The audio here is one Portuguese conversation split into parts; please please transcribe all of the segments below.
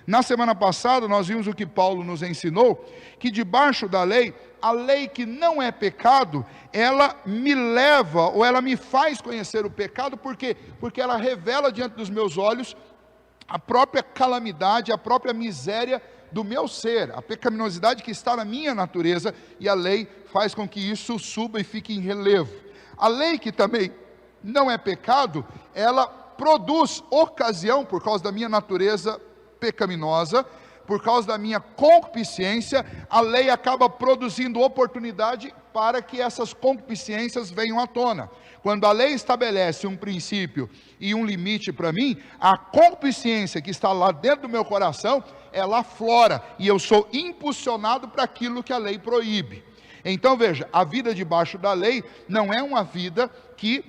Na semana passada nós vimos o que Paulo nos ensinou, que debaixo da lei, a lei que não é pecado, ela me leva, ou ela me faz conhecer o pecado, por quê? Porque ela revela diante dos meus olhos a própria calamidade, a própria miséria do meu ser, a pecaminosidade que está na minha natureza, e a lei faz com que isso suba e fique em relevo. A lei que também não é pecado, ela produz ocasião, por causa da minha natureza pecaminosa, por causa da minha concupiscência, a lei acaba produzindo oportunidade para que essas concupiscências venham à tona. Quando a lei estabelece um princípio e um limite para mim, a concupiscência que está lá dentro do meu coração, ela aflora, e eu sou impulsionado para aquilo que a lei proíbe. Então veja, a vida debaixo da lei não é uma vida que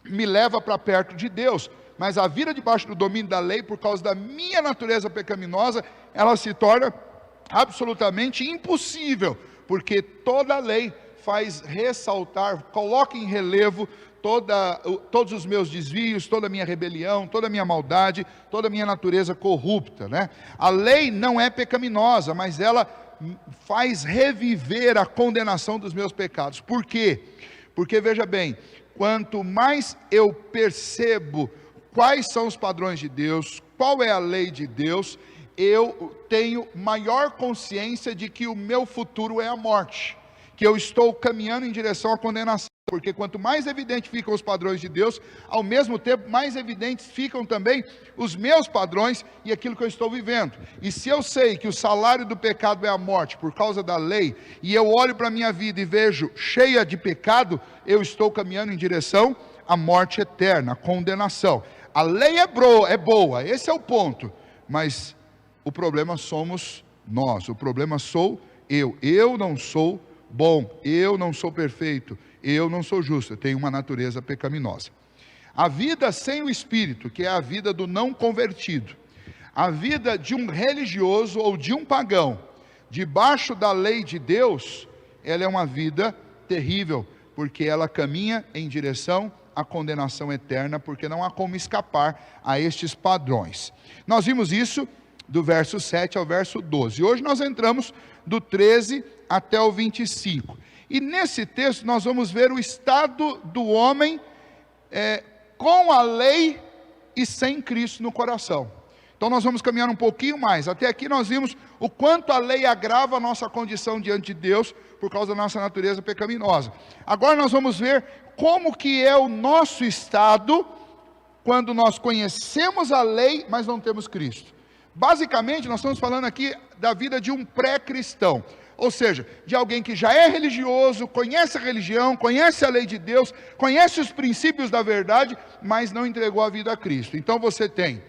me leva para perto de Deus, mas a vida debaixo do domínio da lei, por causa da minha natureza pecaminosa, ela se torna absolutamente impossível, porque toda a lei faz ressaltar, coloca em relevo todos os meus desvios, toda a minha rebelião, toda a minha maldade, toda a minha natureza corrupta, né? A lei não é pecaminosa, mas ela faz reviver a condenação dos meus pecados. Por quê? Porque veja bem, quanto mais eu percebo quais são os padrões de Deus, qual é a lei de Deus, eu tenho maior consciência de que o meu futuro é a morte, que eu estou caminhando em direção à condenação, porque quanto mais evidentes ficam os padrões de Deus, ao mesmo tempo mais evidentes ficam também os meus padrões e aquilo que eu estou vivendo. E se eu sei que o salário do pecado é a morte por causa da lei, e eu olho para a minha vida e vejo cheia de pecado, eu estou caminhando em direção à morte eterna, à condenação. A lei é boa, esse é o ponto, mas o problema somos nós, o problema sou eu não sou bom, eu não sou perfeito, eu não sou justo, eu tenho uma natureza pecaminosa. A vida sem o Espírito, que é a vida do não convertido, a vida de um religioso ou de um pagão, debaixo da lei de Deus, ela é uma vida terrível, porque ela caminha em direção à condenação eterna, porque não há como escapar a estes padrões. Nós vimos isso do verso 7 ao verso 12, hoje nós entramos do 13 até o 25, e nesse texto nós vamos ver o estado do homem com a lei e sem Cristo no coração. Então nós vamos caminhar um pouquinho mais. Até aqui nós vimos o quanto a lei agrava a nossa condição diante de Deus, por causa da nossa natureza pecaminosa. Agora nós vamos ver como que é o nosso estado, quando nós conhecemos a lei, mas não temos Cristo. Basicamente nós estamos falando aqui da vida de um pré-cristão, ou seja, de alguém que já é religioso, conhece a religião, conhece a lei de Deus, conhece os princípios da verdade, mas não entregou a vida a Cristo. Então você tem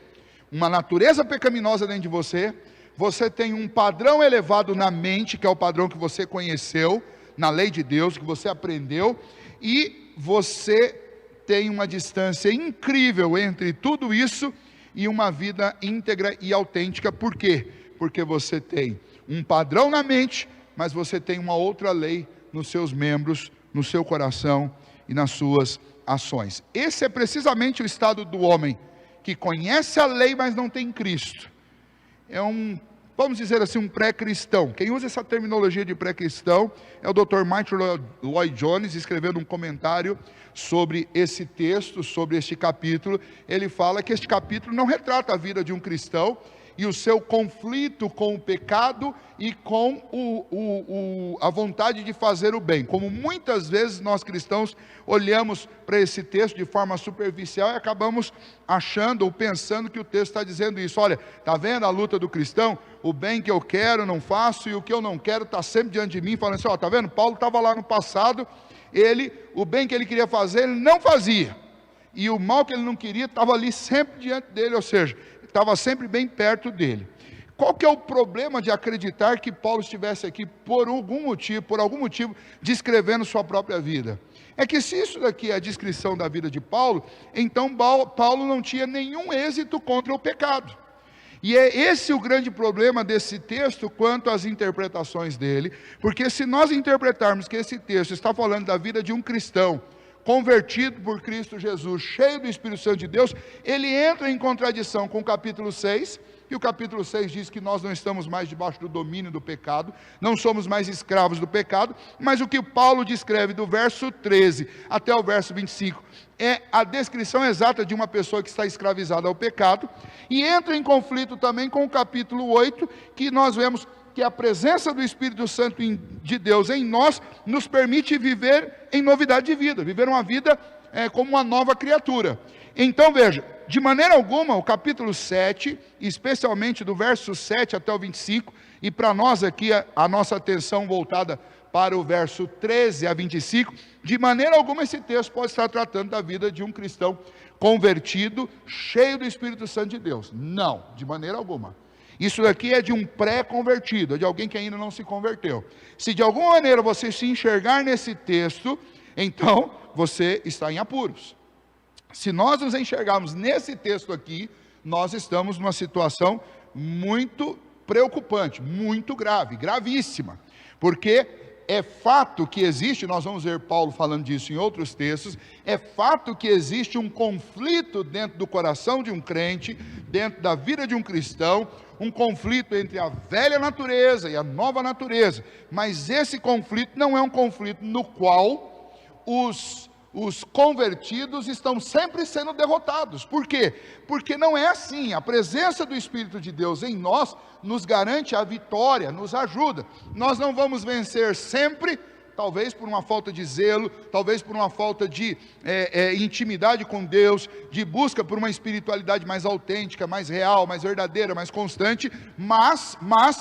uma natureza pecaminosa dentro de você, você tem um padrão elevado na mente, que é o padrão que você conheceu, na lei de Deus, que você aprendeu, e você tem uma distância incrível entre tudo isso e uma vida íntegra e autêntica. Por quê? Porque você tem um padrão na mente, mas você tem uma outra lei nos seus membros, no seu coração e nas suas ações. Esse é precisamente o estado do homem que conhece a lei, mas não tem Cristo. É vamos dizer assim, um pré-cristão. Quem usa essa terminologia de pré-cristão é o Dr. Martin Lloyd Jones, escrevendo um comentário sobre esse texto, sobre este capítulo. Ele fala que este capítulo não retrata a vida de um cristão e o seu conflito com o pecado e com a vontade de fazer o bem. Como muitas vezes nós cristãos olhamos para esse texto de forma superficial e acabamos achando ou pensando que o texto está dizendo isso. Olha, está vendo a luta do cristão? O bem que eu quero não faço, e o que eu não quero está sempre diante de mim, falando assim, está vendo? Paulo estava lá no passado, o bem que ele queria fazer, ele não fazia, e o mal que ele não queria estava ali sempre diante dele, ou seja, estava sempre bem perto dele. Qual que é o problema de acreditar que Paulo estivesse aqui por algum motivo, descrevendo sua própria vida? É que se isso daqui é a descrição da vida de Paulo, então Paulo não tinha nenhum êxito contra o pecado. E é esse o grande problema desse texto quanto às interpretações dele, porque se nós interpretarmos que esse texto está falando da vida de um cristão, convertido por Cristo Jesus, cheio do Espírito Santo de Deus, ele entra em contradição com o capítulo 6, e o capítulo 6 diz que nós não estamos mais debaixo do domínio do pecado, não somos mais escravos do pecado, mas o que Paulo descreve do verso 13 até o verso 25, é a descrição exata de uma pessoa que está escravizada ao pecado, e entra em conflito também com o capítulo 8, que nós vemos que a presença do Espírito Santo de Deus em nós, nos permite viver em novidade de vida, viver uma vida como uma nova criatura. Então veja, de maneira alguma, o capítulo 7, especialmente do verso 7 até o 25, e para nós aqui a nossa atenção voltada para o verso 13 a 25, de maneira alguma esse texto pode estar tratando da vida de um cristão convertido, cheio do Espírito Santo de Deus. Não, de maneira alguma. Isso daqui é de um pré-convertido, é de alguém que ainda não se converteu. Se de alguma maneira você se enxergar nesse texto, então você está em apuros. Se nós nos enxergarmos nesse texto aqui, nós estamos numa situação muito preocupante, muito grave, gravíssima, porque é fato que existe, nós vamos ver Paulo falando disso em outros textos, é fato que existe um conflito dentro do coração de um crente, dentro da vida de um cristão, um conflito entre a velha natureza e a nova natureza, mas esse conflito não é um conflito no qual os convertidos estão sempre sendo derrotados. Por quê? Porque não é assim. A presença do Espírito de Deus em nós nos garante a vitória, nos ajuda. Nós não vamos vencer sempre, talvez por uma falta de zelo, talvez por uma falta de intimidade com Deus, de busca por uma espiritualidade mais autêntica, mais real, mais verdadeira, mais constante, mas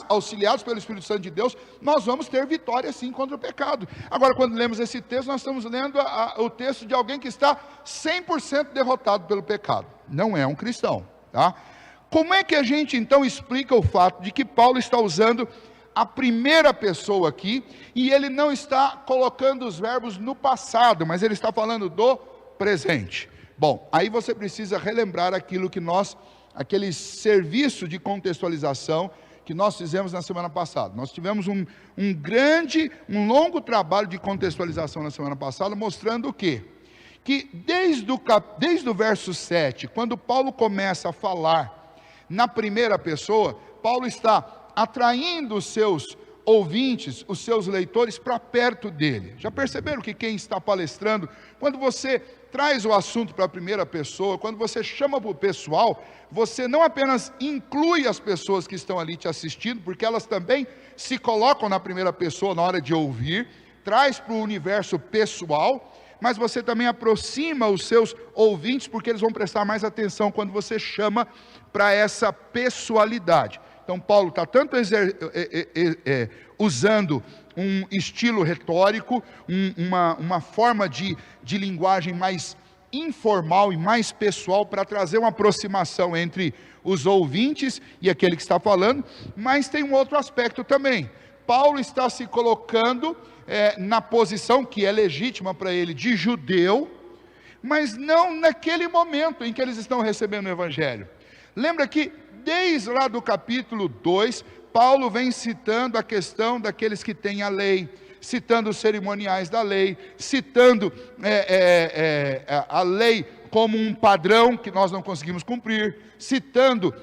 auxiliados pelo Espírito Santo de Deus, nós vamos ter vitória sim contra o pecado. Agora, quando lemos esse texto, nós estamos lendo o texto de alguém que está 100% derrotado pelo pecado, não é um cristão, tá? Como é que a gente então explica o fato de que Paulo está usando a primeira pessoa aqui, e ele não está colocando os verbos no passado, mas ele está falando do presente? Bom, aí você precisa relembrar aquele serviço de contextualização que nós fizemos na semana passada. Nós tivemos um longo trabalho de contextualização na semana passada, mostrando o quê? Que desde o verso 7, quando Paulo começa a falar na primeira pessoa, Paulo está atraindo os seus ouvintes, os seus leitores para perto dele. Já perceberam que quem está palestrando, quando você traz o assunto para a primeira pessoa, quando você chama para o pessoal, você não apenas inclui as pessoas que estão ali te assistindo, porque elas também se colocam na primeira pessoa na hora de ouvir, traz para o universo pessoal, mas você também aproxima os seus ouvintes, porque eles vão prestar mais atenção quando você chama para essa pessoalidade. Então Paulo está tanto usando um estilo retórico, uma forma de linguagem mais informal e mais pessoal, para trazer uma aproximação entre os ouvintes e aquele que está falando, mas tem um outro aspecto também. Paulo está se colocando na posição que é legítima para ele, de judeu, mas não naquele momento em que eles estão recebendo o Evangelho. Lembra que desde lá do capítulo 2, Paulo vem citando a questão daqueles que têm a lei, citando os cerimoniais da lei, citando a lei como um padrão que nós não conseguimos cumprir, citando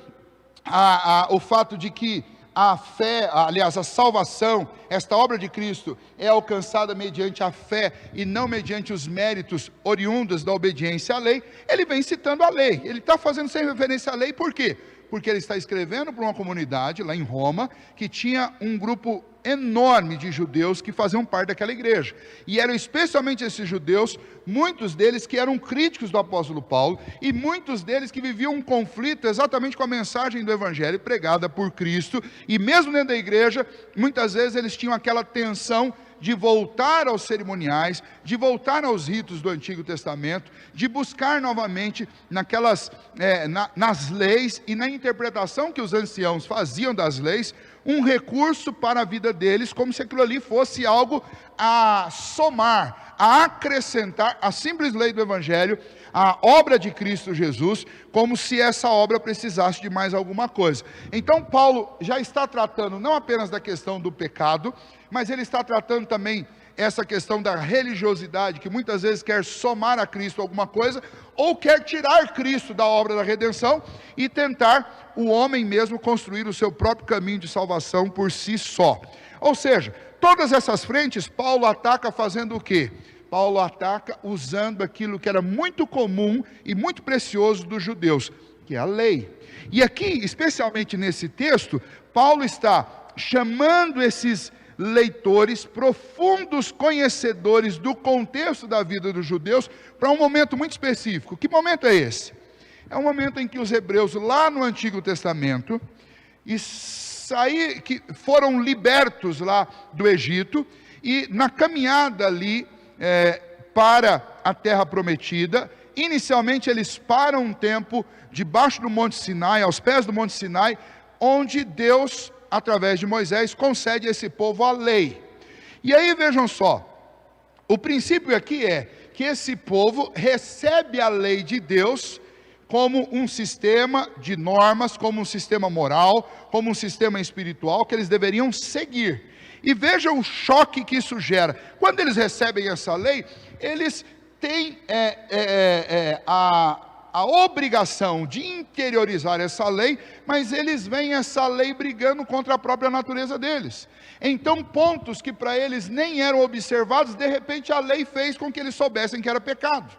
o fato de que a fé, aliás, a salvação, esta obra de Cristo é alcançada mediante a fé e não mediante os méritos oriundos da obediência à lei. Ele vem citando a lei, ele está fazendo sem referência à lei, por quê? Porque ele está escrevendo para uma comunidade lá em Roma, que tinha um grupo enorme de judeus que faziam parte daquela igreja, e eram especialmente esses judeus, muitos deles que eram críticos do apóstolo Paulo, e muitos deles que viviam um conflito exatamente com a mensagem do Evangelho pregada por Cristo, e mesmo dentro da igreja, muitas vezes eles tinham aquela tensão de voltar aos cerimoniais, de voltar aos ritos do Antigo Testamento, de buscar novamente nas leis e na interpretação que os anciãos faziam das leis, um recurso para a vida deles, como se aquilo ali fosse algo a somar, a acrescentar a simples lei do Evangelho, a obra de Cristo Jesus, como se essa obra precisasse de mais alguma coisa. Então Paulo já está tratando não apenas da questão do pecado, mas ele está tratando também essa questão da religiosidade, que muitas vezes quer somar a Cristo alguma coisa, ou quer tirar Cristo da obra da redenção e tentar o homem mesmo construir o seu próprio caminho de salvação por si só. Ou seja, todas essas frentes Paulo ataca fazendo o quê? Paulo ataca usando aquilo que era muito comum e muito precioso dos judeus, que é a lei. E aqui, especialmente nesse texto, Paulo está chamando esses leitores, profundos conhecedores do contexto da vida dos judeus, para um momento muito específico. Que momento é esse? É um momento em que os hebreus, lá no Antigo Testamento, que foram libertos lá do Egito, e na caminhada ali para a terra prometida, inicialmente eles param um tempo debaixo do Monte Sinai, aos pés do Monte Sinai, onde Deus, através de Moisés, concede a esse povo a lei. E aí vejam só, o princípio aqui é que esse povo recebe a lei de Deus como um sistema de normas, como um sistema moral, como um sistema espiritual que eles deveriam seguir. E veja o choque que isso gera. Quando eles recebem essa lei, eles têm a obrigação de interiorizar essa lei, mas eles veem essa lei brigando contra a própria natureza deles. Então, pontos que para eles nem eram observados, de repente a lei fez com que eles soubessem que era pecado.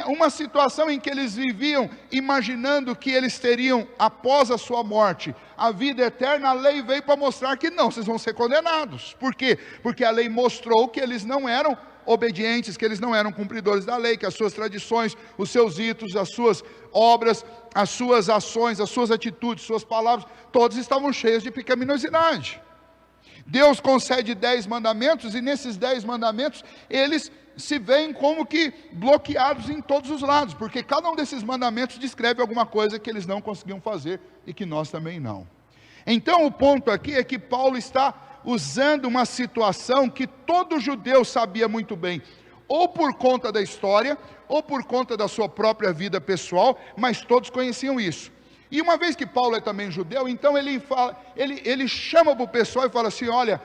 Uma situação em que eles viviam imaginando que eles teriam, após a sua morte, a vida eterna, a lei veio para mostrar que não, vocês vão ser condenados. Por quê? Porque a lei mostrou que eles não eram obedientes, que eles não eram cumpridores da lei, que as suas tradições, os seus ritos, as suas obras, as suas ações, as suas atitudes, suas palavras, todos estavam cheios de pecaminosidade. Deus concede 10 mandamentos, e nesses 10 mandamentos, eles se veem como que bloqueados em todos os lados, porque cada um desses mandamentos descreve alguma coisa que eles não conseguiam fazer, e que nós também não. Então o ponto aqui é que Paulo está usando uma situação que todo judeu sabia muito bem, ou por conta da história, ou por conta da sua própria vida pessoal, mas todos conheciam isso. E uma vez que Paulo é também judeu, então ele chama para o pessoal e fala assim: olha,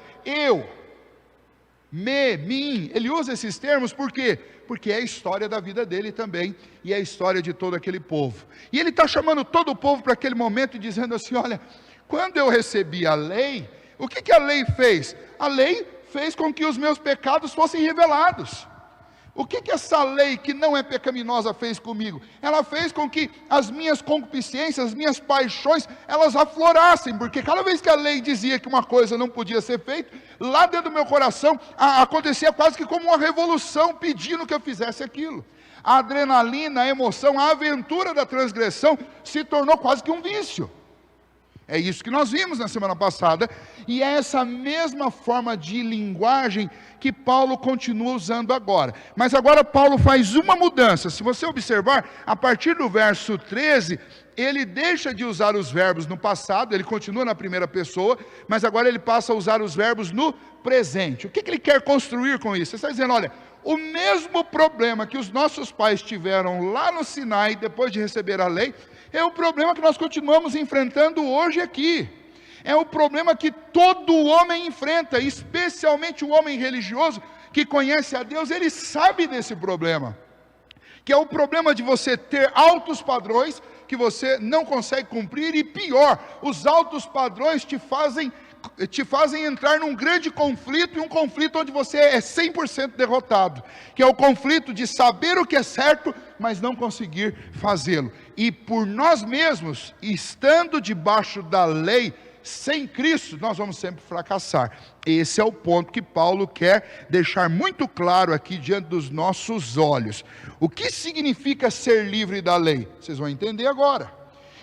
mim, ele usa esses termos, por quê? Porque é a história da vida dele também, e é a história de todo aquele povo. E ele está chamando todo o povo para aquele momento e dizendo assim: olha, quando eu recebi a lei, o que a lei fez? A lei fez com que os meus pecados fossem revelados. O que essa lei que não é pecaminosa fez comigo? Ela fez com que as minhas concupiscências, as minhas paixões, elas aflorassem, porque cada vez que a lei dizia que uma coisa não podia ser feita, lá dentro do meu coração acontecia quase que como uma revolução pedindo que eu fizesse aquilo. A adrenalina, a emoção, a aventura da transgressão se tornou quase que um vício. É isso que nós vimos na semana passada, e é essa mesma forma de linguagem que Paulo continua usando agora. Mas agora Paulo faz uma mudança. Se você observar, a partir do verso 13, ele deixa de usar os verbos no passado, ele continua na primeira pessoa, mas agora ele passa a usar os verbos no presente. O que ele quer construir com isso? Ele está dizendo: olha, o mesmo problema que os nossos pais tiveram lá no Sinai, depois de receber a lei, é o problema que nós continuamos enfrentando hoje aqui. É o problema que todo homem enfrenta, especialmente o homem religioso que conhece a Deus. Ele sabe desse problema, que é o problema de você ter altos padrões que você não consegue cumprir, e pior, os altos padrões te fazem entrar num grande conflito, e um conflito onde você é 100% derrotado, que é o conflito de saber o que é certo, mas não conseguir fazê-lo. E por nós mesmos, estando debaixo da lei, sem Cristo, nós vamos sempre fracassar. Esse é o ponto que Paulo quer deixar muito claro aqui diante dos nossos olhos. O que significa ser livre da lei? Vocês vão entender agora.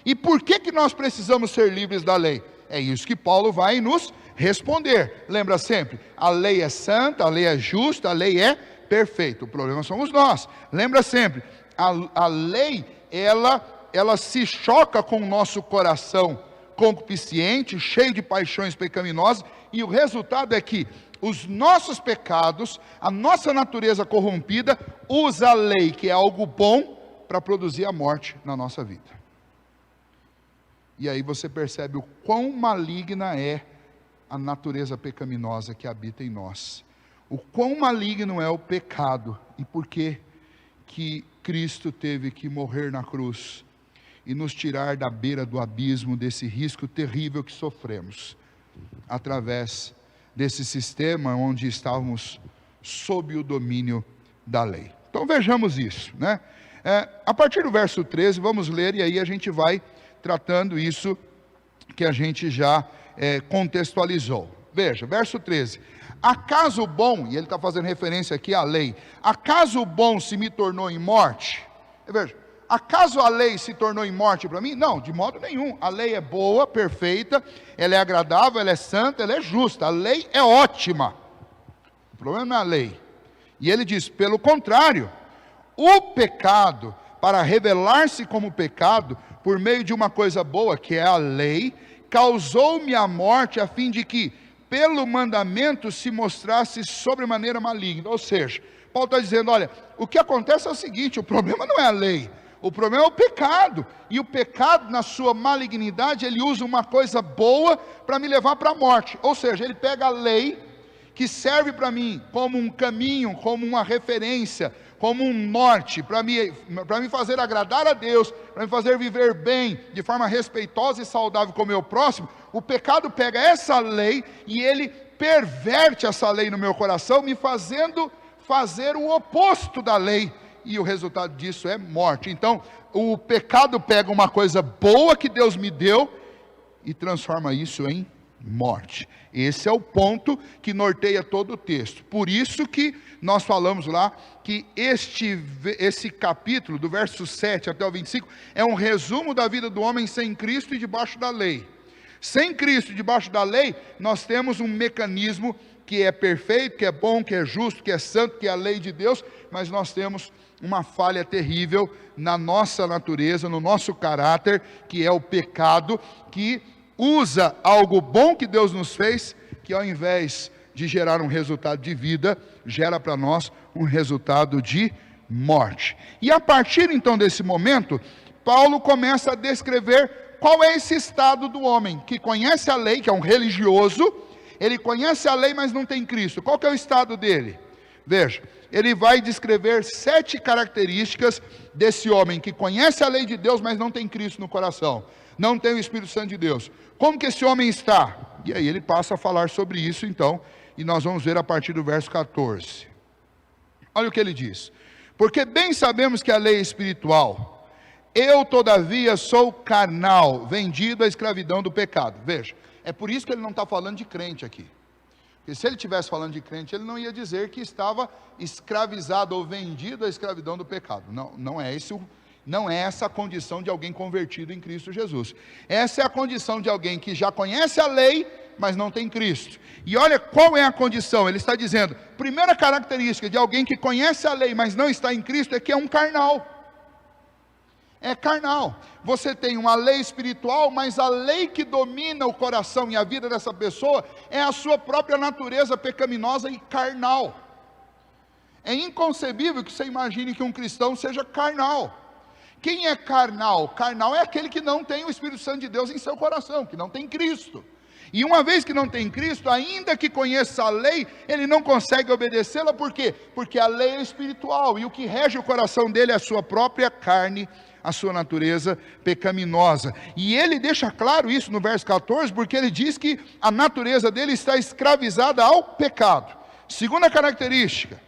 E por que nós precisamos ser livres da lei? É isso que Paulo vai nos responder. Lembra sempre, a lei é santa, a lei é justa, a lei é perfeita. O problema somos nós. Lembra sempre, a lei, ela se choca com o nosso coração concupiscente, cheio de paixões pecaminosas, e o resultado é que os nossos pecados, a nossa natureza corrompida, usa a lei, que é algo bom, para produzir a morte na nossa vida. E aí você percebe o quão maligna é a natureza pecaminosa que habita em nós. o quão maligno é o pecado e por que Cristo teve que morrer na cruz e nos tirar da beira do abismo desse risco terrível que sofremos, através desse sistema onde estávamos sob o domínio da lei. Então vejamos isso, né? A partir do verso 13, vamos ler e aí a gente vai tratando isso que a gente já contextualizou. Veja, verso 13: acaso o bom, e ele está fazendo referência aqui à lei, acaso o bom se me tornou em morte? Veja, acaso a lei se tornou em morte para mim? Não, de modo nenhum. A lei é boa, perfeita, ela é agradável, ela é santa, ela é justa. A lei é ótima. O problema não é a lei. E ele diz, pelo contrário, o pecado, para revelar-se como pecado, por meio de uma coisa boa, que é a lei, causou-me a morte, a fim de que, pelo mandamento, se mostrasse sobremaneira maligno. Ou seja, Paulo está dizendo, olha, o que acontece é o seguinte, o problema não é a lei, o problema é o pecado, e o pecado na sua malignidade, ele usa uma coisa boa para me levar para a morte. Ou seja, ele pega a lei, que serve para mim como um caminho, como uma referência, como um norte, para me fazer agradar a Deus, para me fazer viver bem, de forma respeitosa e saudável com o meu próximo. O pecado pega essa lei e ele perverte essa lei no meu coração, me fazendo fazer o oposto da lei, e o resultado disso é morte. Então, o pecado pega uma coisa boa que Deus me deu e transforma isso em morte. Esse é o ponto que norteia todo o texto. Por isso que nós falamos lá que esse capítulo, do verso 7 até o 25, é um resumo da vida do homem sem Cristo e debaixo da lei. Sem Cristo, debaixo da lei, nós temos um mecanismo que é perfeito, que é bom, que é justo, que é santo, que é a lei de Deus, mas nós temos uma falha terrível na nossa natureza, no nosso caráter, que é o pecado, que usa algo bom que Deus nos fez, que ao invés de gerar um resultado de vida, gera para nós um resultado de morte. E a partir então desse momento, Paulo começa a descrever qual é esse estado do homem, que conhece a lei, que é um religioso, ele conhece a lei, mas não tem Cristo. Qual que é o estado dele? Veja, ele vai descrever 7 características desse homem que conhece a lei de Deus, mas não tem Cristo no coração, não tem o Espírito Santo de Deus. Como que esse homem está? E aí ele passa a falar sobre isso então, e nós vamos ver a partir do verso 14. Olha o que ele diz: porque bem sabemos que a lei é espiritual, eu todavia sou carnal, vendido à escravidão do pecado. Veja, é por isso que ele não está falando de crente aqui. Porque se ele estivesse falando de crente, ele não ia dizer que estava escravizado ou vendido à escravidão do pecado. Não é essa a condição de alguém convertido em Cristo Jesus. Essa é a condição de alguém que já conhece a lei, mas não tem Cristo. E olha qual é a condição. Ele está dizendo, primeira característica de alguém que conhece a lei, mas não está em Cristo, é que é um carnal. É carnal. Você tem uma lei espiritual, mas a lei que domina o coração e a vida dessa pessoa é a sua própria natureza pecaminosa e carnal. É inconcebível que você imagine que um cristão seja carnal. Quem é carnal? Carnal é aquele que não tem o Espírito Santo de Deus em seu coração, que não tem Cristo. E uma vez que não tem Cristo, ainda que conheça a lei, ele não consegue obedecê-la. Por quê? Porque a lei é espiritual, e o que rege o coração dele é a sua própria carne, a sua natureza pecaminosa. E ele deixa claro isso no verso 14, porque ele diz que a natureza dele está escravizada ao pecado. Segunda característica,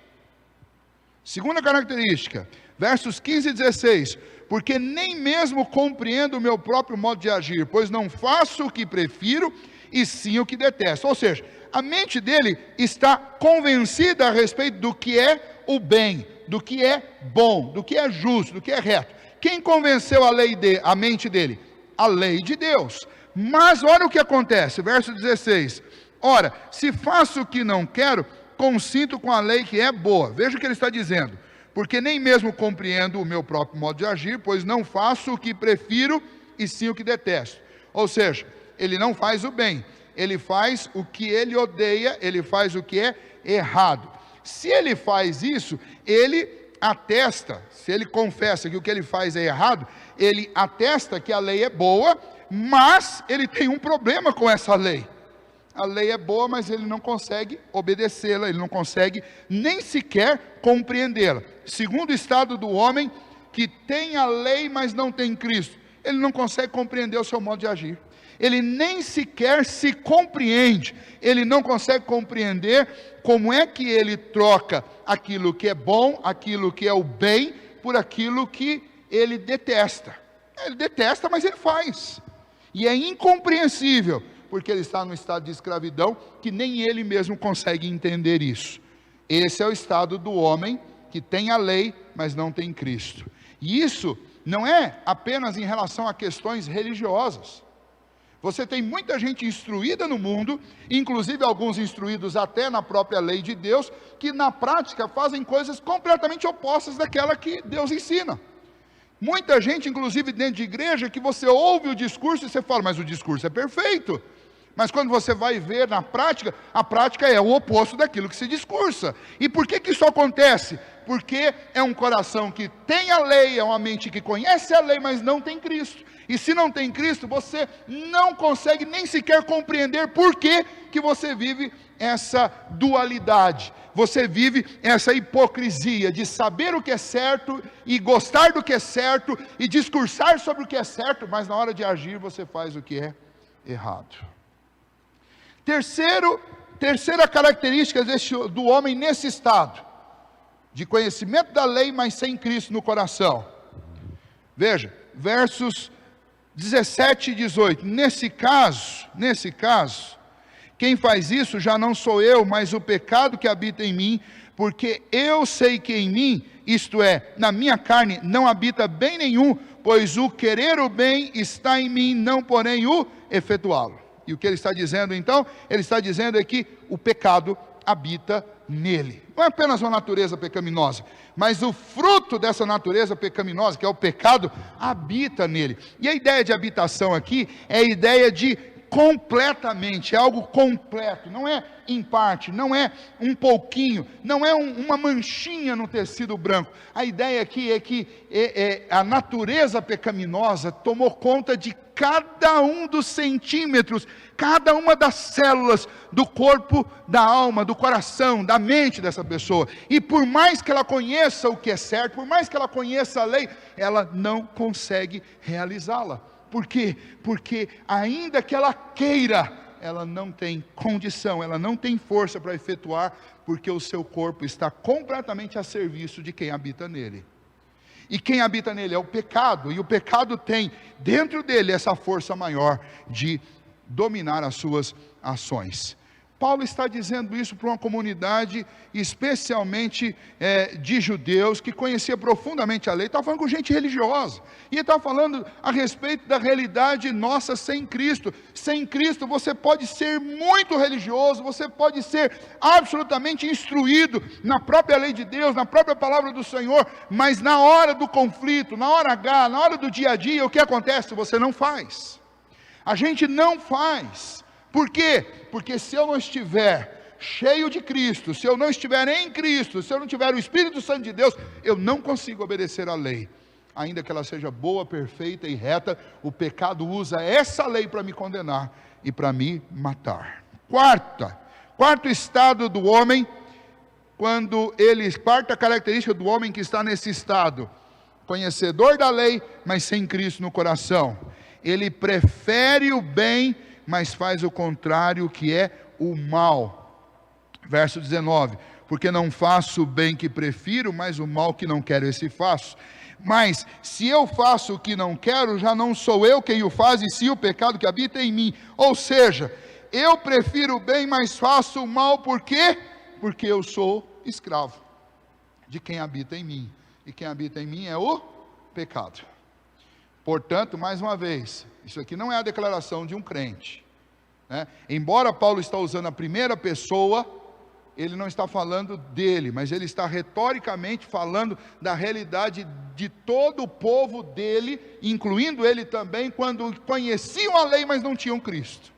versos 15 e 16, porque nem mesmo compreendo o meu próprio modo de agir, pois não faço o que prefiro, e sim o que detesto. Ou seja, a mente dele está convencida a respeito do que é o bem, do que é bom, do que é justo, do que é reto. Quem convenceu a mente dele? A lei de Deus. Mas olha o que acontece, verso 16. Ora, se faço o que não quero, consinto com a lei que é boa. Veja o que ele está dizendo. Porque nem mesmo compreendo o meu próprio modo de agir, pois não faço o que prefiro, e sim o que detesto. Ou seja, ele não faz o bem, ele faz o que ele odeia, ele faz o que é errado. Se ele faz isso, ele atesta, se ele confessa que o que ele faz é errado, ele atesta que a lei é boa, mas ele tem um problema com essa lei. A lei é boa, mas ele não consegue obedecê-la, ele não consegue nem sequer compreendê-la. Segundo estado do homem que tem a lei, mas não tem Cristo, ele não consegue compreender o seu modo de agir. Ele nem sequer se compreende, ele não consegue compreender como é que ele troca aquilo que é bom, aquilo que é o bem, por aquilo que ele detesta. Ele detesta, mas ele faz. E é incompreensível, porque ele está no estado de escravidão, que nem ele mesmo consegue entender isso. Esse é o estado do homem que tem a lei, mas não tem Cristo. E isso não é apenas em relação a questões religiosas. Você tem muita gente instruída no mundo, inclusive alguns instruídos até na própria lei de Deus, que na prática fazem coisas completamente opostas daquela que Deus ensina. Muita gente, inclusive dentro de igreja, que você ouve o discurso e você fala, mas o discurso é perfeito. Mas quando você vai ver na prática, a prática é o oposto daquilo que se discursa. E por que isso acontece? Porque é um coração que tem a lei, é uma mente que conhece a lei, mas não tem Cristo. E se não tem Cristo, você não consegue nem sequer compreender por que você vive essa dualidade. Você vive essa hipocrisia de saber o que é certo e gostar do que é certo e discursar sobre o que é certo, mas na hora de agir você faz o que é errado. Terceira característica do homem nesse estado, de conhecimento da lei, mas sem Cristo no coração. Veja, versos 17 e 18, nesse caso, quem faz isso já não sou eu, mas o pecado que habita em mim, porque eu sei que em mim, isto é, na minha carne, não habita bem nenhum, pois o querer o bem está em mim, não porém o efetuá-lo. E o que ele está dizendo então? Ele está dizendo é que o pecado habita nele. Não é apenas uma natureza pecaminosa, mas o fruto dessa natureza pecaminosa, que é o pecado, habita nele. E a ideia de habitação aqui é a ideia de completamente, é algo completo, não é em parte, não é um pouquinho, não é uma manchinha no tecido branco. A ideia aqui é que a natureza pecaminosa tomou conta de cada um dos centímetros, cada uma das células do corpo, da alma, do coração, da mente dessa pessoa. E por mais que ela conheça o que é certo, por mais que ela conheça a lei, ela não consegue realizá-la. Por quê? Porque ainda que ela queira, ela não tem condição, ela não tem força para efetuar, porque o seu corpo está completamente a serviço de quem habita nele. E quem habita nele é o pecado, e o pecado tem dentro dele essa força maior de dominar as suas ações. Paulo está dizendo isso para uma comunidade, especialmente de judeus, que conhecia profundamente a lei. Está falando com gente religiosa, e está falando a respeito da realidade nossa sem Cristo. Sem Cristo você pode ser muito religioso, você pode ser absolutamente instruído na própria lei de Deus, na própria palavra do Senhor, mas na hora do conflito, na hora H, na hora do dia a dia, o que acontece? Você não faz. A gente não faz. Por quê? Porque se eu não estiver cheio de Cristo, se eu não estiver em Cristo, se eu não tiver o Espírito Santo de Deus, eu não consigo obedecer à lei. Ainda que ela seja boa, perfeita e reta, o usa essa lei para me condenar e para me matar. Quarto estado do homem, quarta característica do homem que está nesse estado, conhecedor da lei, mas sem Cristo no coração. Ele prefere o bem, mas faz o contrário, que é o mal. Verso 19, porque não faço o bem que prefiro, mas o mal que não quero, esse faço. Mas se eu faço o que não quero, já não sou eu quem o faz, e sim o pecado que habita em mim. Ou seja, eu prefiro o bem, mas faço o mal, por quê? Porque eu sou escravo de quem habita em mim, e quem habita em mim é o pecado. Portanto, mais uma vez, isso aqui não é a declaração de um crente, né? Embora Paulo está usando a primeira pessoa, ele não está falando dele, mas ele está retoricamente falando da realidade de todo o povo dele, incluindo ele também, quando conheciam a lei, mas não tinham Cristo.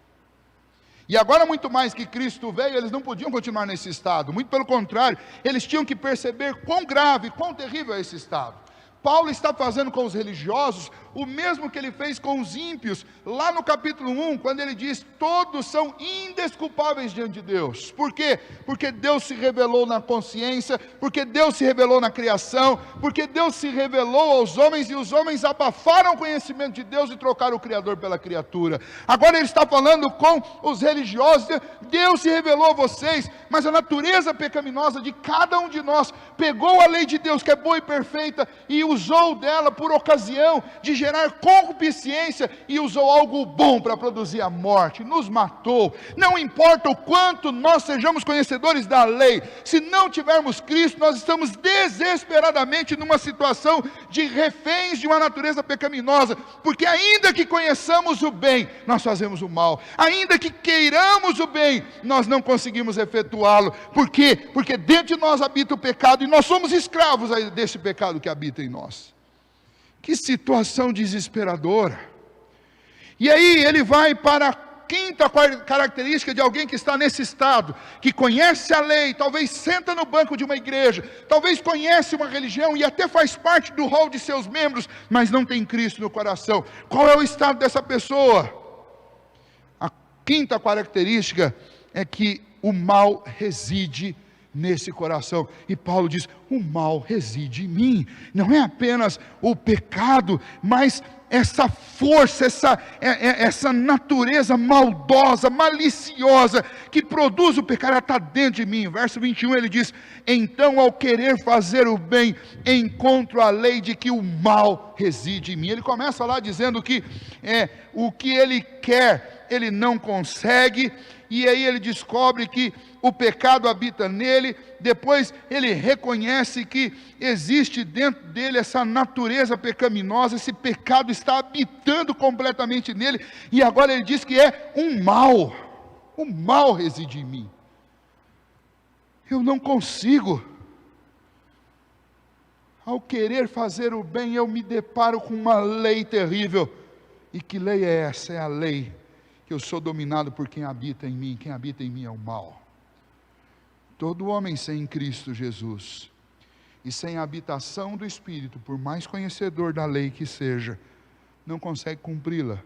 E agora, muito mais que Cristo veio, eles não podiam continuar nesse estado, muito pelo contrário, eles tinham que perceber quão grave, quão terrível é esse estado. Paulo está fazendo com os religiosos o mesmo que ele fez com os ímpios, lá no capítulo 1, quando ele diz, todos são indesculpáveis diante de Deus. Por quê? Porque Deus se revelou na consciência, porque Deus se revelou na criação, porque Deus se revelou aos homens, e os homens abafaram o conhecimento de Deus e trocaram o Criador pela criatura. Agora ele está falando com os religiosos, Deus se revelou a vocês, mas a natureza pecaminosa de cada um de nós, pegou a lei de Deus, que é boa e perfeita, e usou dela por ocasião de gerar concupiscência, e usou algo bom para produzir a morte, nos matou. Não importa o quanto nós sejamos conhecedores da lei, se não tivermos Cristo, nós estamos desesperadamente numa situação de reféns de uma natureza pecaminosa, porque ainda que conheçamos o bem, nós fazemos o mal, ainda que queiramos o bem, nós não conseguimos efetuá-lo. Por quê? Porque dentro de nós habita o pecado, e nós somos escravos desse pecado que habita em nós. Que situação desesperadora. E aí ele vai para a quinta característica de alguém que está nesse estado, que conhece a lei, talvez senta no banco de uma igreja, talvez conhece uma religião e até faz parte do rol de seus membros, mas não tem Cristo no coração. Qual é o estado dessa pessoa? A quinta característica é que o mal reside nesse coração, e Paulo diz, o mal reside em mim. Não é apenas o pecado, mas essa força, essa natureza maldosa, maliciosa, que produz o pecado, ela está dentro de mim. Verso 21 ele diz, então ao querer fazer o bem, encontro a lei de que o mal reside em mim. Ele começa lá dizendo que o que ele quer, ele não consegue, e aí ele descobre que o pecado habita nele. Depois ele reconhece que existe dentro dele essa natureza pecaminosa, esse pecado está habitando completamente nele, e agora ele diz que é um mal, o mal reside em mim. Eu não consigo, ao querer fazer o bem, eu me deparo com uma lei terrível. E que lei é essa? É a lei que eu sou dominado por quem habita em mim. Quem habita em mim é o mal. Todo homem sem Cristo Jesus e sem a habitação do Espírito, por mais conhecedor da lei que seja, não consegue cumpri-la,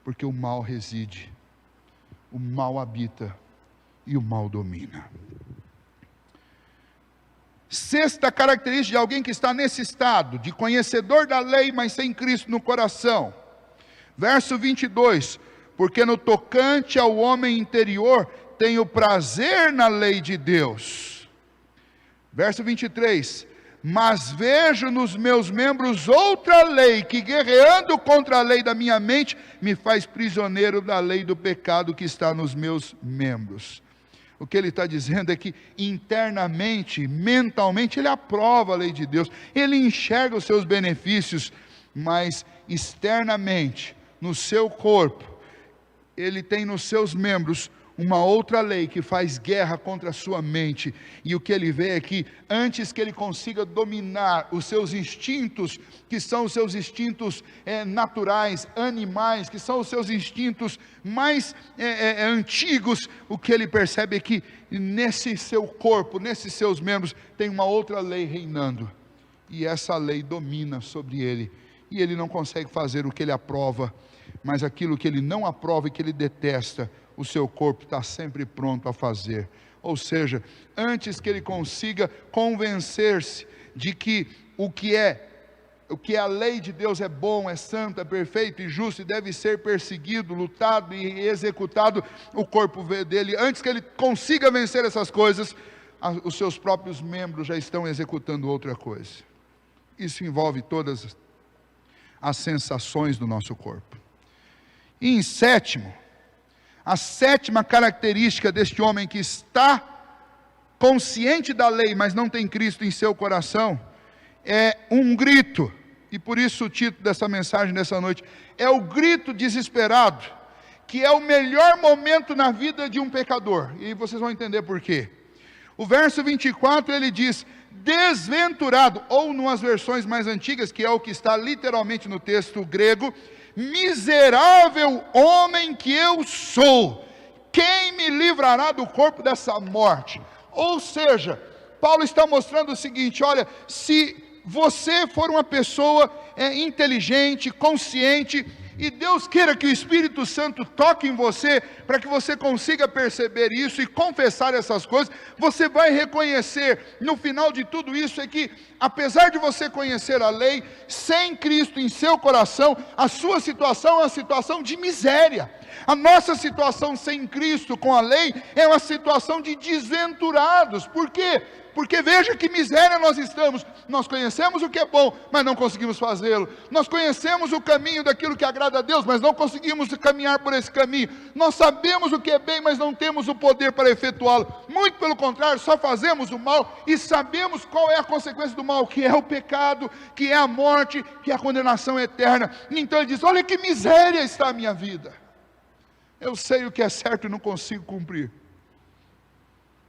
porque o mal reside, o mal habita e o mal domina. Sexta característica de alguém que está nesse estado, de conhecedor da lei, mas sem Cristo no coração. Verso 22, porque no tocante ao homem interior, tenho prazer na lei de Deus. Verso 23, mas vejo nos meus membros outra lei, que guerreando contra a lei da minha mente, me faz prisioneiro da lei do pecado que está nos meus membros. O que ele está dizendo é que internamente, mentalmente, ele aprova a lei de Deus, ele enxerga os seus benefícios, mas externamente, no seu corpo, ele tem nos seus membros uma outra lei que faz guerra contra a sua mente, e o que ele vê é que antes que ele consiga dominar os seus instintos, que são os seus instintos naturais, animais, que são os seus instintos mais antigos, o que ele percebe é que nesse seu corpo, nesses seus membros, tem uma outra lei reinando, e essa lei domina sobre ele, e ele não consegue fazer o que ele aprova, mas aquilo que ele não aprova e que ele detesta, o seu corpo está sempre pronto a fazer. Ou seja, antes que ele consiga convencer-se de que o que é a lei de Deus é bom, é santo, é perfeito e justo e deve ser perseguido, lutado e executado, o corpo dele, antes que ele consiga vencer essas coisas, os seus próprios membros já estão executando outra coisa. Isso envolve todas as sensações do nosso corpo. E em sétimo, a sétima característica deste homem que está consciente da lei, mas não tem Cristo em seu coração, é um grito, e por isso o título dessa mensagem dessa noite, é o grito desesperado, que é o melhor momento na vida de um pecador, e vocês vão entender por quê. O verso 24 ele diz, desventurado, ou numas versões mais antigas, que é o que está literalmente no texto grego, miserável homem que eu sou, quem me livrará do corpo dessa morte? Ou seja, Paulo está mostrando o seguinte, olha, se você for uma pessoa inteligente, consciente, e Deus queira que o Espírito Santo toque em você, para que você consiga perceber isso e confessar essas coisas, você vai reconhecer, no final de tudo isso, é que, apesar de você conhecer a lei, sem Cristo em seu coração, a sua situação é uma situação de miséria. A nossa situação sem Cristo com a lei, é uma situação de desventurados. Por quê? Porque veja que miséria nós estamos. Nós conhecemos o que é bom, mas não conseguimos fazê-lo. Nós conhecemos o caminho daquilo que agrada a Deus, mas não conseguimos caminhar por esse caminho. Nós sabemos o que é bem, mas não temos o poder para efetuá-lo. Muito pelo contrário, só fazemos o mal e sabemos qual é a consequência do mal, que é o pecado, que é a morte, que é a condenação eterna. Então ele diz: olha que miséria está a minha vida. Eu sei o que é certo e não consigo cumprir.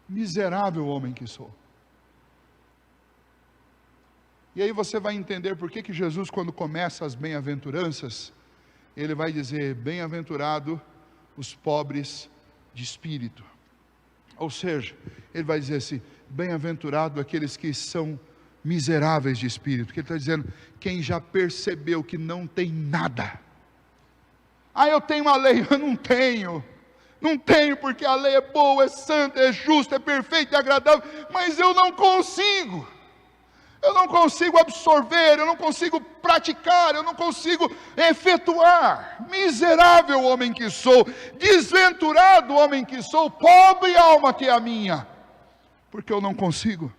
Miserável homem que sou. E aí você vai entender por que Jesus, quando começa as bem-aventuranças, ele vai dizer: bem-aventurado os pobres de espírito. Ou seja, ele vai dizer assim: bem-aventurado aqueles que são miseráveis de espírito. Que ele está dizendo: quem já percebeu que não tem nada. Ah, eu tenho uma lei. Eu não tenho. Não tenho, porque a lei é boa, é santa, é justa, é perfeita, é agradável, mas eu não consigo. Eu não consigo absorver, eu não consigo praticar, eu não consigo efetuar. Miserável homem que sou, desventurado homem que sou, pobre alma que é a minha, porque eu não consigo.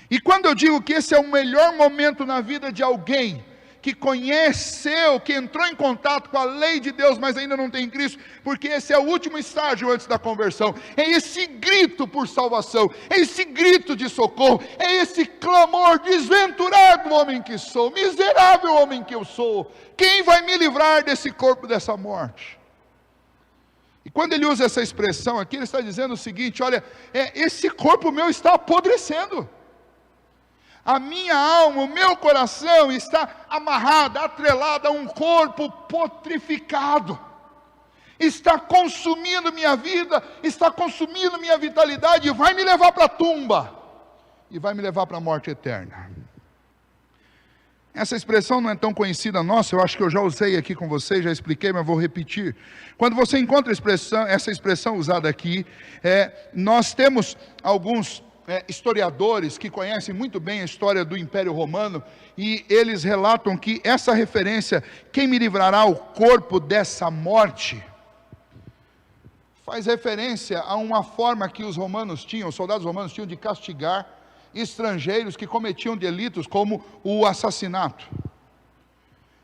E quando eu digo que esse é o melhor momento na vida de alguém que conheceu, que entrou em contato com a lei de Deus, mas ainda não tem Cristo, porque esse é o último estágio antes da conversão, é esse grito por salvação, é esse grito de socorro, é esse clamor: desventurado homem que sou, miserável homem que eu sou, quem vai me livrar desse corpo, dessa morte? E quando ele usa essa expressão aqui, ele está dizendo o seguinte: olha, esse corpo meu está apodrecendo. A minha alma, o meu coração está amarrado, atrelado a um corpo putrificado. Está consumindo minha vida, está consumindo minha vitalidade, e vai me levar para a tumba, e vai me levar para a morte eterna. Essa expressão não é tão conhecida nossa, eu acho que eu já usei aqui com vocês, já expliquei, mas vou repetir. Quando você encontra essa expressão usada aqui, nós temos alguns historiadores que conhecem muito bem a história do Império Romano, e eles relatam que essa referência, quem me livrará o corpo dessa morte, faz referência a uma forma que os soldados romanos tinham de castigar estrangeiros que cometiam delitos como o assassinato.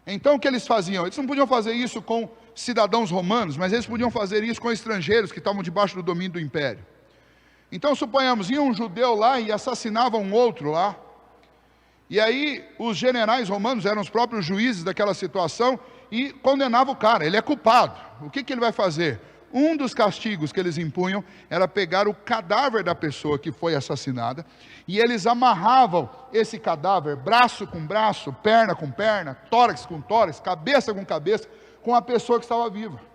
Então o que eles faziam? Eles não podiam fazer isso com cidadãos romanos, mas eles podiam fazer isso com estrangeiros que estavam debaixo do domínio do império. Então suponhamos, ia um judeu lá e assassinava um outro lá, e aí os generais romanos eram os próprios juízes daquela situação, e condenavam o cara, ele é culpado. O que ele vai fazer? Um dos castigos que eles impunham era pegar o cadáver da pessoa que foi assassinada, e eles amarravam esse cadáver, braço com braço, perna com perna, tórax com tórax, cabeça com cabeça, com a pessoa que estava viva.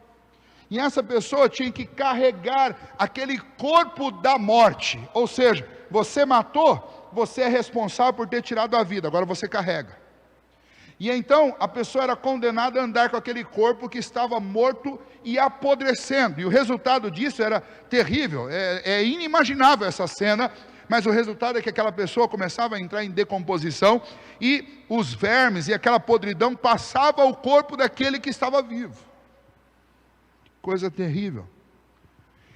E essa pessoa tinha que carregar aquele corpo da morte. Ou seja, você matou, você é responsável por ter tirado a vida, agora você carrega. E então a pessoa era condenada a andar com aquele corpo que estava morto e apodrecendo. E o resultado disso era terrível, é inimaginável essa cena, mas o resultado é que aquela pessoa começava a entrar em decomposição, e os vermes e aquela podridão passavam ao corpo daquele que estava vivo. Coisa terrível.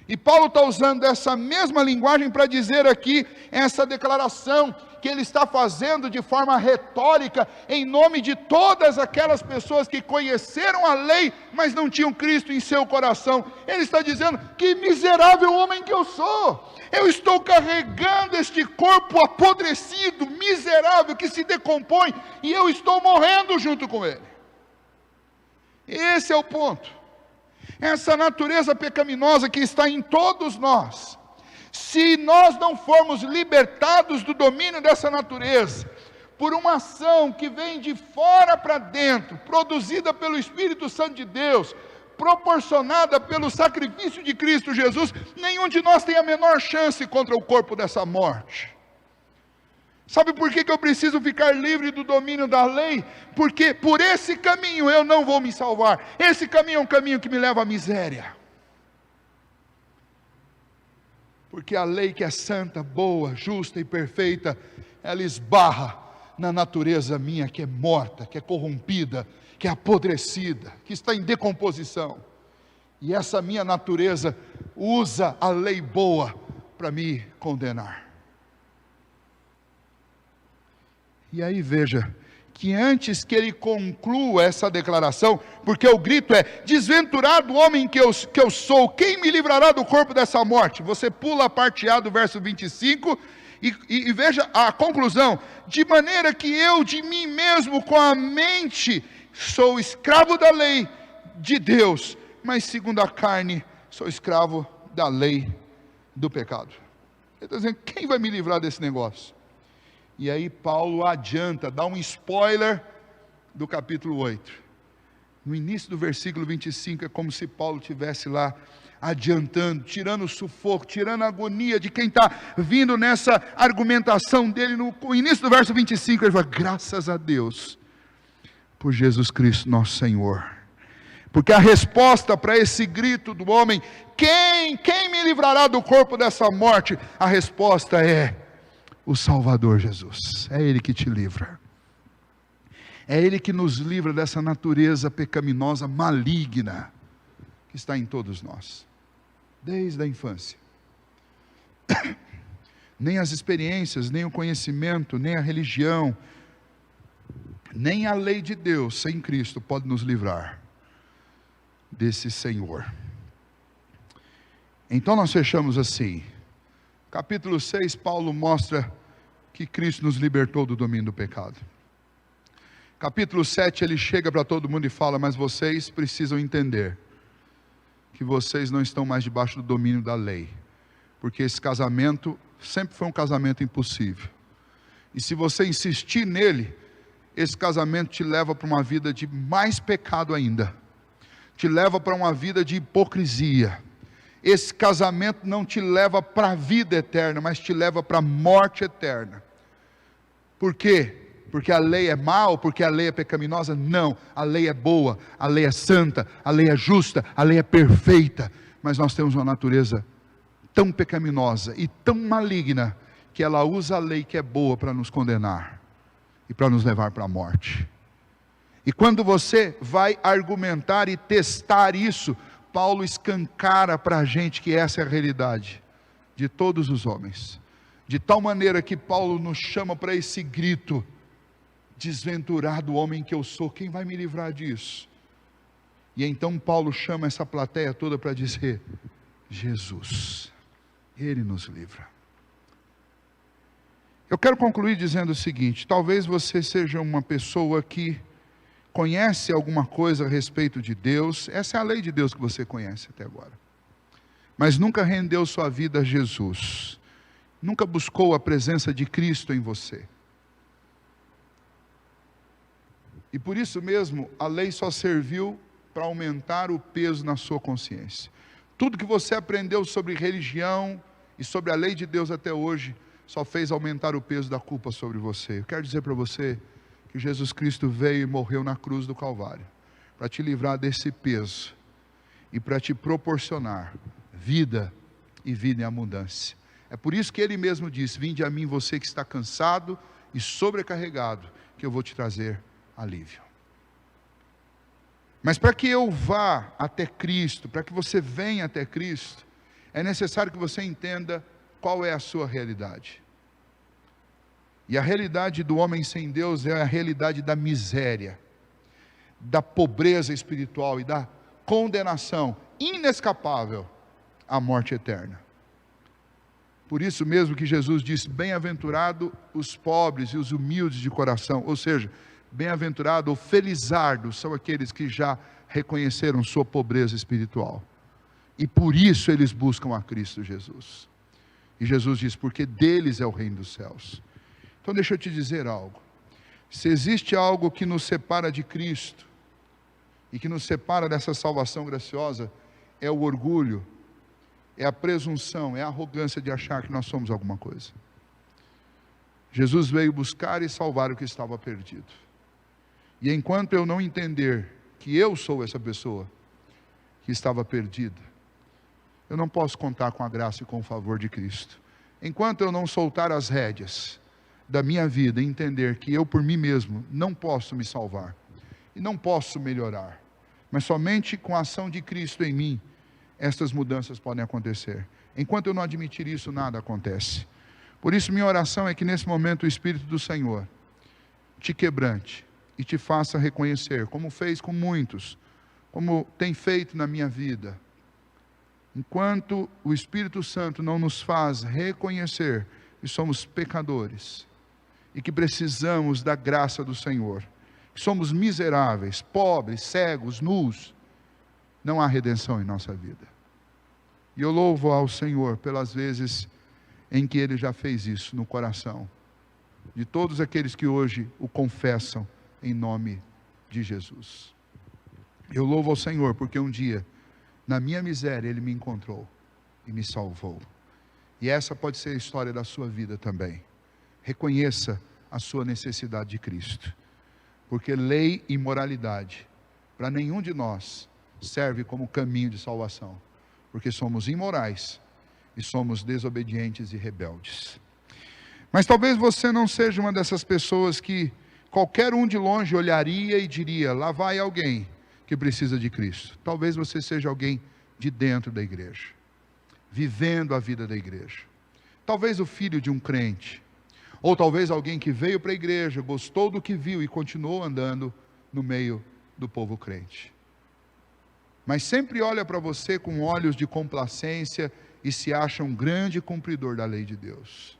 E Paulo está usando essa mesma linguagem para dizer aqui essa declaração que ele está fazendo de forma retórica em nome de todas aquelas pessoas que conheceram a lei, mas não tinham Cristo em seu coração. Ele está dizendo: que miserável homem que eu sou! Eu estou carregando este corpo apodrecido, miserável, que se decompõe, e eu estou morrendo junto com ele. Esse é o ponto. Essa natureza pecaminosa que está em todos nós, se nós não formos libertados do domínio dessa natureza, por uma ação que vem de fora para dentro, produzida pelo Espírito Santo de Deus, proporcionada pelo sacrifício de Cristo Jesus, nenhum de nós tem a menor chance contra o corpo dessa morte. Sabe por que eu preciso ficar livre do domínio da lei? Porque por esse caminho eu não vou me salvar. Esse caminho é um caminho que me leva à miséria. Porque a lei que é santa, boa, justa e perfeita, ela esbarra na natureza minha que é morta, que é corrompida, que é apodrecida, que está em decomposição. E essa minha natureza usa a lei boa para me condenar. E aí veja, que antes que ele conclua essa declaração, porque o grito é: desventurado homem que eu sou, quem me livrará do corpo dessa morte? Você pula a parte A do verso 25, e veja a conclusão: de maneira que eu de mim mesmo com a mente sou escravo da lei de Deus, mas segundo a carne sou escravo da lei do pecado. Ele está dizendo: quem vai me livrar desse negócio? E aí Paulo adianta, dá um spoiler do capítulo 8. No início do versículo 25, é como se Paulo estivesse lá adiantando, tirando o sufoco, tirando a agonia de quem está vindo nessa argumentação dele. No início do verso 25, ele fala: graças a Deus por Jesus Cristo nosso Senhor. Porque a resposta para esse grito do homem: quem me livrará do corpo dessa morte? A resposta é o Salvador Jesus. É Ele que te livra. É Ele que nos livra dessa natureza pecaminosa, maligna, que está em todos nós, desde a infância. Nem as experiências, nem o conhecimento, nem a religião, nem a lei de Deus sem Cristo pode nos livrar desse Senhor. Então nós fechamos assim. Capítulo 6, Paulo mostra que Cristo nos libertou do domínio do pecado. Capítulo 7, ele chega para todo mundo e fala: mas vocês precisam entender que vocês não estão mais debaixo do domínio da lei, porque esse casamento sempre foi um casamento impossível, e se você insistir nele, esse casamento te leva para uma vida de mais pecado ainda, te leva para uma vida de hipocrisia. Esse casamento não te leva para a vida eterna, mas te leva para a morte eterna. Por quê? Porque a lei é má ou porque a lei é pecaminosa? Não, a lei é boa, a lei é santa, a lei é justa, a lei é perfeita. Mas nós temos uma natureza tão pecaminosa e tão maligna, que ela usa a lei que é boa para nos condenar e para nos levar para a morte. E quando você vai argumentar e testar isso, Paulo escancara para a gente que essa é a realidade de todos os homens, de tal maneira que Paulo nos chama para esse grito: desventurado homem que eu sou, quem vai me livrar disso? E então Paulo chama essa plateia toda para dizer: Jesus, Ele nos livra. Eu quero concluir dizendo o seguinte: talvez você seja uma pessoa que conhece alguma coisa a respeito de Deus, essa é a lei de Deus que você conhece até agora, mas nunca rendeu sua vida a Jesus, nunca buscou a presença de Cristo em você, e por isso mesmo a lei só serviu para aumentar o peso na sua consciência. Tudo que você aprendeu sobre religião e sobre a lei de Deus até hoje só fez aumentar o peso da culpa sobre você. Eu quero dizer para você que Jesus Cristo veio e morreu na cruz do Calvário para te livrar desse peso e para te proporcionar vida e vida em abundância. É por isso que Ele mesmo disse: vinde a mim você que está cansado e sobrecarregado, que eu vou te trazer alívio. Mas para que eu vá até Cristo, para que você venha até Cristo, é necessário que você entenda qual é a sua realidade. E a realidade do homem sem Deus é a realidade da miséria, da pobreza espiritual e da condenação inescapável à morte eterna. Por isso mesmo que Jesus disse: bem-aventurado os pobres e os humildes de coração, ou seja, bem-aventurado ou felizardos são aqueles que já reconheceram sua pobreza espiritual, e por isso eles buscam a Cristo Jesus. E Jesus diz: porque deles é o reino dos céus. Então deixa eu te dizer algo: se existe algo que nos separa de Cristo, e que nos separa dessa salvação graciosa, é o orgulho, é a presunção, é a arrogância de achar que nós somos alguma coisa. Jesus veio buscar e salvar o que estava perdido. E enquanto eu não entender que eu sou essa pessoa que estava perdida, eu não posso contar com a graça e com o favor de Cristo. Enquanto eu não soltar as rédeas da minha vida e entender que eu por mim mesmo não posso me salvar e não posso melhorar, mas somente com a ação de Cristo em mim, estas mudanças podem acontecer. Enquanto eu não admitir isso, nada acontece. Por isso minha oração é que nesse momento o Espírito do Senhor te quebrante e te faça reconhecer, como fez com muitos, como tem feito na minha vida. Enquanto o Espírito Santo não nos faz reconhecer que somos pecadores e que precisamos da graça do Senhor, que somos miseráveis, pobres, cegos, nus, não há redenção em nossa vida. E eu louvo ao Senhor pelas vezes em que Ele já fez isso no coração de todos aqueles que hoje o confessam em nome de Jesus. Eu louvo ao Senhor porque um dia, na minha miséria, Ele me encontrou e me salvou. E essa pode ser a história da sua vida também. Reconheça a sua necessidade de Cristo, porque lei e moralidade para nenhum de nós serve como caminho de salvação, porque somos imorais e somos desobedientes e rebeldes. Mas talvez você não seja uma dessas pessoas que qualquer um de longe olharia e diria: lá vai alguém que precisa de Cristo. Talvez você seja alguém de dentro da igreja, vivendo a vida da igreja. Talvez o filho de um crente, ou talvez alguém que veio para a igreja, gostou do que viu e continuou andando no meio do povo crente. Mas sempre olha para você com olhos de complacência e se acha um grande cumpridor da lei de Deus.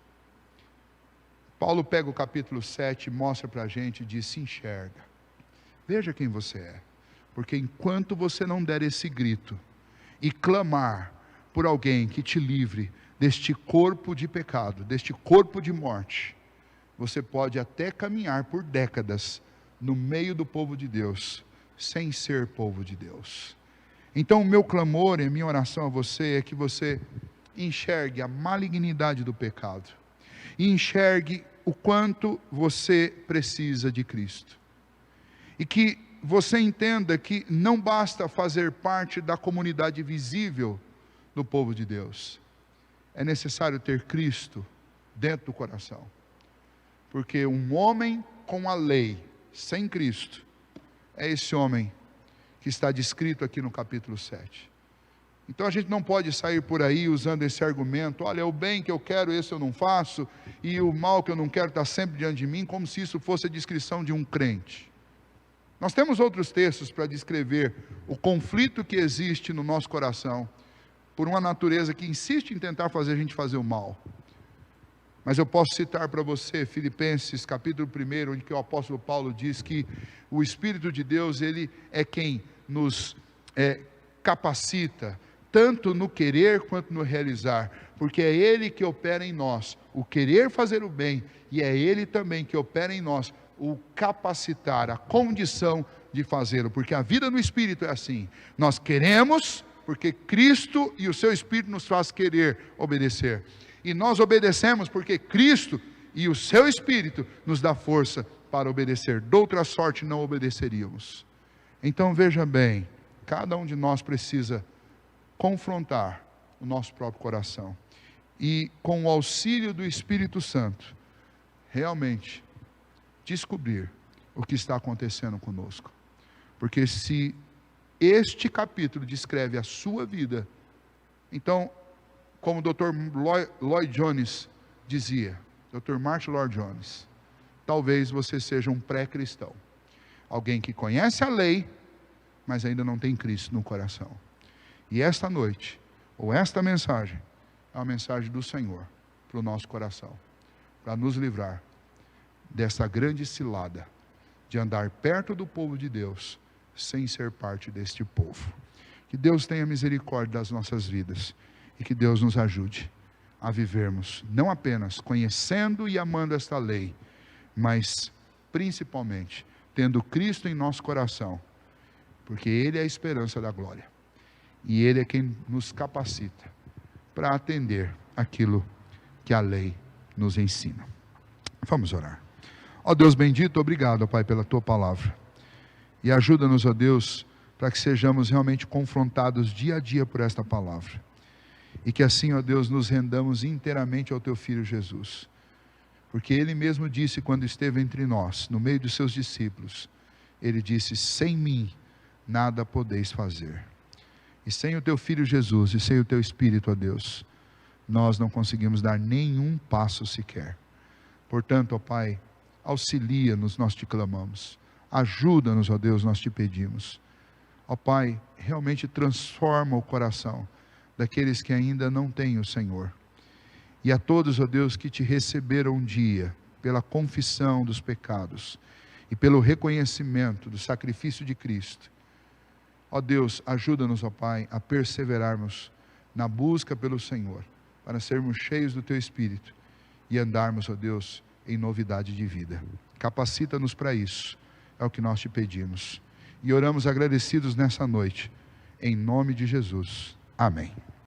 Paulo pega o capítulo 7 e mostra para a gente e diz: se enxerga, veja quem você é, porque enquanto você não der esse grito e clamar por alguém que te livre deste corpo de pecado, deste corpo de morte, você pode até caminhar por décadas no meio do povo de Deus, sem ser povo de Deus. Então o meu clamor e a minha oração a você é que você enxergue a malignidade do pecado, e enxergue o quanto você precisa de Cristo, e que você entenda que não basta fazer parte da comunidade visível do povo de Deus, é necessário ter Cristo dentro do coração, porque um homem com a lei, sem Cristo, é esse homem que está descrito aqui no capítulo 7. Então a gente não pode sair por aí usando esse argumento: olha, o bem que eu quero, esse eu não faço, e o mal que eu não quero está sempre diante de mim, como se isso fosse a descrição de um crente. Nós temos outros textos para descrever o conflito que existe no nosso coração, por uma natureza que insiste em tentar fazer a gente fazer o mal. Mas eu posso citar para você Filipenses capítulo 1, onde que o apóstolo Paulo diz que o Espírito de Deus, Ele é quem nos capacita, tanto no querer quanto no realizar, porque é Ele que opera em nós o querer fazer o bem, e é Ele também que opera em nós o capacitar, a condição de fazê-lo, porque a vida no Espírito é assim: nós queremos, porque Cristo e o seu Espírito nos faz querer obedecer, e nós obedecemos porque Cristo e o seu Espírito nos dá força para obedecer. De outra sorte não obedeceríamos. Então veja bem, cada um de nós precisa confrontar o nosso próprio coração, e com o auxílio do Espírito Santo, realmente descobrir o que está acontecendo conosco. Porque se este capítulo descreve a sua vida, então, como o Dr. Lloyd Jones dizia, Dr. Martin Lloyd Jones, talvez você seja um pré-cristão, alguém que conhece a lei, mas ainda não tem Cristo no coração. E esta noite, ou esta mensagem, é uma mensagem do Senhor para o nosso coração, para nos livrar dessa grande cilada de andar perto do povo de Deus sem ser parte deste povo. Que Deus tenha misericórdia das nossas vidas e que Deus nos ajude a vivermos não apenas conhecendo e amando esta lei, mas principalmente tendo Cristo em nosso coração, porque Ele é a esperança da glória e Ele é quem nos capacita para atender aquilo que a lei nos ensina. Vamos orar. Ó Deus bendito, obrigado, ó Pai, pela Tua palavra. E ajuda-nos, ó Deus, para que sejamos realmente confrontados dia a dia por esta palavra. E que assim, ó Deus, nos rendamos inteiramente ao Teu Filho Jesus. Porque Ele mesmo disse quando esteve entre nós, no meio dos Seus discípulos, Ele disse: sem mim nada podeis fazer. E sem o Teu Filho Jesus e sem o Teu Espírito, ó Deus, nós não conseguimos dar nenhum passo sequer. Portanto, ó Pai, auxilia-nos, nós te clamamos. Ajuda-nos, ó Deus, nós te pedimos. Ó Pai, realmente transforma o coração daqueles que ainda não têm o Senhor. E a todos, ó Deus, que te receberam um dia, pela confissão dos pecados e pelo reconhecimento do sacrifício de Cristo. Ó Deus, ajuda-nos, ó Pai, a perseverarmos na busca pelo Senhor, para sermos cheios do Teu Espírito e andarmos, ó Deus, em novidade de vida. Capacita-nos para isso, é o que nós te pedimos. E oramos agradecidos nessa noite, em nome de Jesus. Amém.